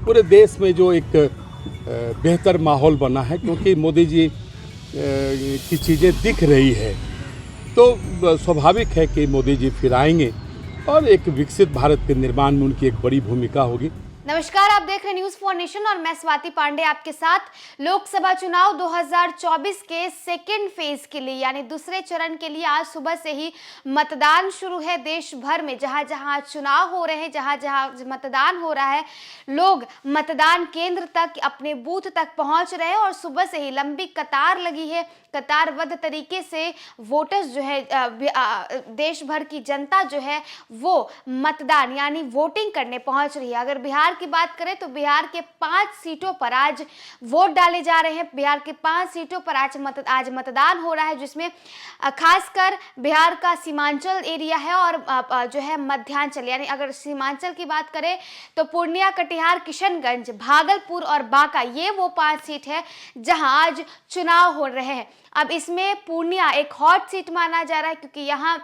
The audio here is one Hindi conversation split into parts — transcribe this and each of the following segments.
पूरे देश में जो एक बेहतर माहौल बना है, क्योंकि मोदी जी की चीज़ें दिख रही है, तो स्वाभाविक है कि मोदी जी फिर आएंगे और एक विकसित भारत के निर्माण में उनकी एक बड़ी भूमिका होगी। नमस्कार, आप देख रहे हैं न्यूज़ फॉर नेशन और मैं स्वाति पांडे आपके साथ। लोकसभा चुनाव 2024 के सेकेंड फेज के लिए यानी दूसरे चरण के लिए आज सुबह से ही मतदान शुरू है। देश भर में जहां जहां चुनाव हो रहे हैं, जहां जहां मतदान हो रहा है, लोग मतदान केंद्र तक, अपने बूथ तक पहुंच रहे हैं और सुबह से ही लंबी कतार लगी है। कतारबद्ध तरीके से वोटर्स जो है, देश भर की जनता जो है वो मतदान यानी वोटिंग करने पहुंच रही है। अगर बिहार की बात करें तो बिहार के 5 सीटों पर आज वोट डाले जा रहे हैं। बिहार के 5 सीटों पर आज मतदान हो रहा है, जिसमें खासकर बिहार का सीमांचल एरिया है और जो है मध्यांचल, यानी अगर सीमांचल की बात करें तो पूर्णिया, कटिहार, किशनगंज, भागलपुर और बांका, ये वो 5 सीट है जहां आज चुनाव हो रहे हैं। अब इसमें पूर्णिया एक हॉट सीट माना जा रहा है, क्योंकि यहाँ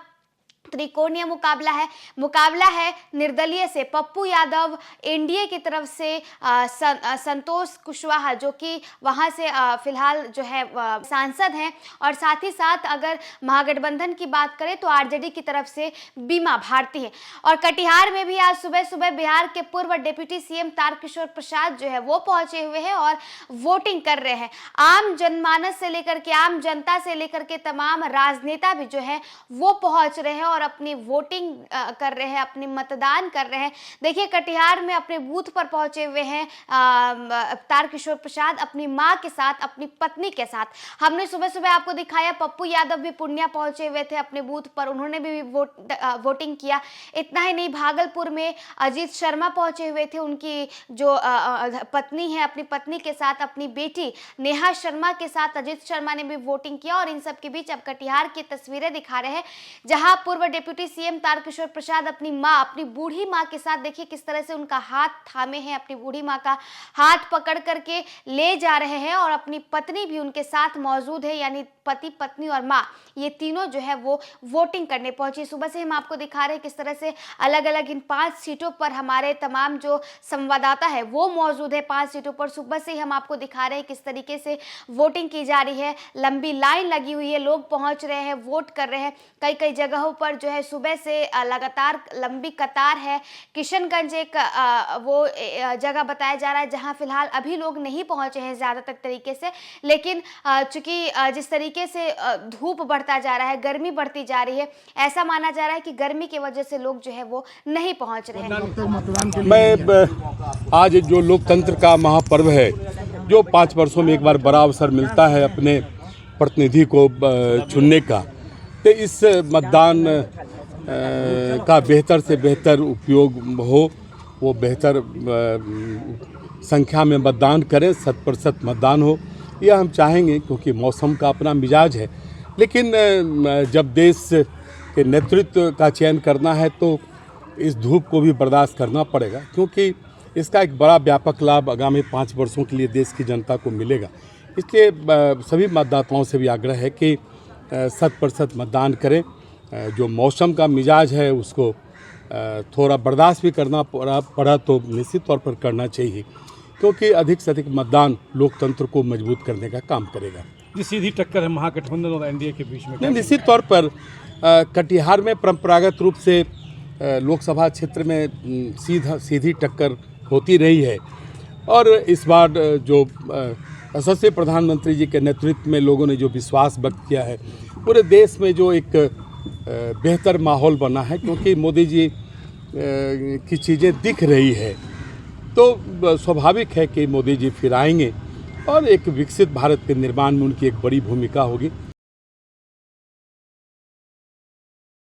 त्रिकोणीय मुकाबला है निर्दलीय से पप्पू यादव, एनडीए की तरफ से संतोष कुशवाहा जो कि वहां से फिलहाल जो है सांसद हैं, और साथ ही साथ अगर महागठबंधन की बात करें तो आरजेडी की तरफ से बीमा भारती है। और कटिहार में भी आज सुबह सुबह बिहार के पूर्व डिप्टी सीएम तारकिशोर प्रसाद जो है वो पहुंचे हुए हैं और वोटिंग कर रहे हैं। आम जनमानस से लेकर के, आम जनता से लेकर के तमाम राजनेता भी जो है वो पहुंच रहे हैं और अपनी वोटिंग कर रहे हैं, अपनी मतदान कर रहे हैं। देखिए, कटिहार में अपने बूथ पर पहुंचे हुए हैं तारकिशोर प्रसाद अपनी मां के साथ, अपनी पत्नी के साथ। हमने सुबह सुबह आपको दिखाया, पप्पू यादव भी पूर्णिया पहुंचे हुए थे अपने बूथ पर, उन्होंने भी वोटिंग किया। इतना ही नहीं, भागलपुर में अजीत शर्मा पहुंचे हुए थे, उनकी जो पत्नी है, अपनी पत्नी के साथ, अपनी बेटी नेहा शर्मा के साथ अजीत शर्मा ने भी वोटिंग किया। और इन सब के बीच अब कटिहार की तस्वीरें दिखा रहे हैं, जहां पूर्व डिप्टी सीएम तारकिशोर प्रसाद अपनी मां, अपनी बूढ़ी मां के साथ, देखिए किस तरह से उनका हाथ थामे हैं, अपनी बूढ़ी मां का हाथ पकड़ करके ले जा रहे हैं और अपनी पत्नी भी उनके साथ मौजूद है, यानी पति, पत्नी और मां, ये तीनों जो है वो वोटिंग करने पहुंची। सुबह से हम आपको दिखा रहे हैं किस तरह से अलग अलग इन 5 सीटों पर हमारे तमाम जो संवाददाता है वो मौजूद है। 5 सीटों पर सुबह से ही हम आपको दिखा रहे हैं किस तरीके से वोटिंग की जा रही है। लंबी लाइन लगी हुई है, लोग पहुंच रहे हैं, वोट कर रहे हैं। कई कई जगहों पर जो है सुबह से लगातार लंबी कतार है। किशनगंज एक वो जगह बताया जा रहा है जहां फिलहाल अभी लोग नहीं पहुंचे हैं ज़्यादातर तरीके से, लेकिन चूंकि जिस तरीके से धूप बढ़ता जा रहा है, गर्मी बढ़ती जा रही है, ऐसा माना जा रहा है कि गर्मी की वजह से लोग जो है वो नहीं पहुंच रहे हैं। मैं आज जो लोकतंत्र का महापर्व है, जो 5 वर्षों में एक बार बड़ा अवसर मिलता है अपने प्रतिनिधि को चुनने का, तो इस मतदान का बेहतर से बेहतर उपयोग हो, वो बेहतर संख्या में मतदान करें, 100% मतदान हो, यह हम चाहेंगे, क्योंकि मौसम का अपना मिजाज है। लेकिन जब देश के नेतृत्व का चयन करना है तो इस धूप को भी बर्दाश्त करना पड़ेगा, क्योंकि इसका एक बड़ा व्यापक लाभ आगामी 5 वर्षों के लिए देश की जनता को मिलेगा। इसलिए सभी मतदाताओं से भी आग्रह है कि 100% मतदान करें। जो मौसम का मिजाज है उसको थोड़ा बर्दाश्त भी करना पड़ा तो निश्चित तौर पर करना चाहिए, क्योंकि अधिक से अधिक मतदान लोकतंत्र को मजबूत करने का काम करेगा। जी, सीधी टक्कर है महागठबंधन और एनडीए के बीच में। निश्चित तौर पर कटिहार में परंपरागत रूप से लोकसभा क्षेत्र में सीधी टक्कर होती रही है, और इस बार जो यशस्वी प्रधानमंत्री जी के नेतृत्व में लोगों ने जो विश्वास व्यक्त किया है, पूरे देश में जो एक बेहतर माहौल बना है, क्योंकि मोदी जी की चीज़ें दिख रही है, तो स्वाभाविक है कि मोदी जी फिर आएंगे और एक विकसित भारत के निर्माण में उनकी एक बड़ी भूमिका होगी।